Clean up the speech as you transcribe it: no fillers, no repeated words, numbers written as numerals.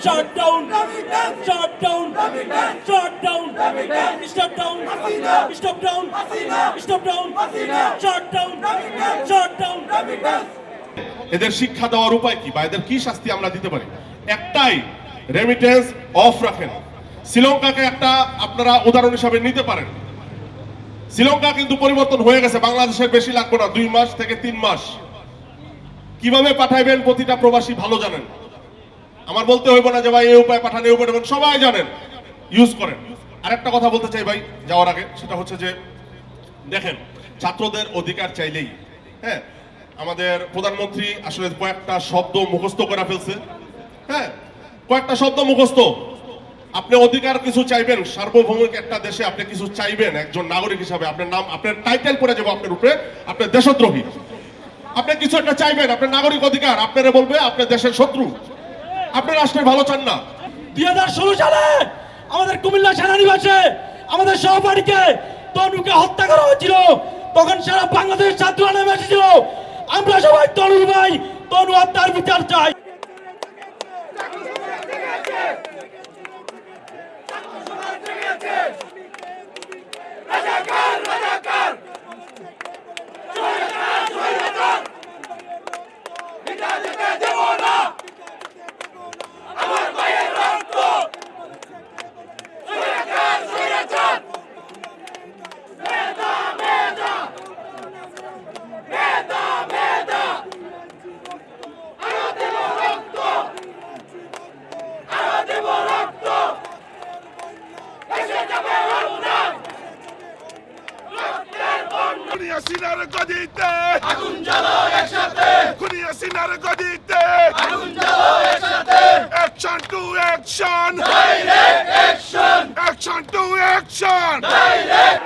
Shut down. Shut down. Shut down. Stop down. Stop down. Stop down. Shut down. Shut down. এদের শিক্ষা দেওয়ার উপায় কি বা এদের কি শাস্তি আমরা দিতে পারি? একটাই, রেমিটেন্স অফ রাখেন। শ্রীলঙ্কাকে একটা আপনারা উদাহরণ হিসাবে নিতে পারেন। শ্রীলঙ্কা কিন্তু পরিবর্তন হয়ে গেছে, বাংলাদেশের বেশি লাগবে না, 2 মাস থেকে 3 মাস। কিভাবে পাঠাইবেন প্রতিটা প্রবাসী ভালো জানেন, আমার বলতে হইব না যে ভাই এই উপায় পাঠান, এই উপায় পাঠান, সবাই জানেন, ইউজ করেন। আরেকটা কথা বলতে চাই ভাই যাওয়ার আগে, সেটা হচ্ছে যে দেখেন, ছাত্রদের অধিকার চাইলেই, হ্যাঁ, আমাদের প্রধানমন্ত্রী আসলে কয়েকটা শব্দ মুখস্থ করে ফেলছে। হ্যাঁ, কয়েকটা শব্দ মুখস্থ। আপনি অধিকার কিছু চাইবেন, সার্বভৌমিক একটা দেশে আপনি কিছু চাইবেন একজন নাগরিক হিসাবে, আপনার নাম, আপনার টাইটেল পড়ে যাবো আপনার উপরে, আপনার দেশদ্রোহী। আপনি কিছু একটা চাইবেন, আপনার নাগরিক অধিকার, আপনারা বলবে আপনার দেশের শত্রু, আপনার রাষ্ট্রের ভালো চান না। 2016 সালে আমাদের কুমিল্লা সেনানিবাসে আমাদের সহপাঠীকে তনুকে হত্যা করা হয়েছিল। তখন সারা বাংলাদেশ ছাত্ররা নেমে এসেছিল। আমরা সবাই তনুর ভাই, তনু হত্যার বিচার চাই। খুনিয়া সিনার গদিতে আগুন জ্বালো একসাথে, খুনিয়া সিনার গদিতে আগুন জ্বালো একসাথে, action to action, direct action, action to action. Direct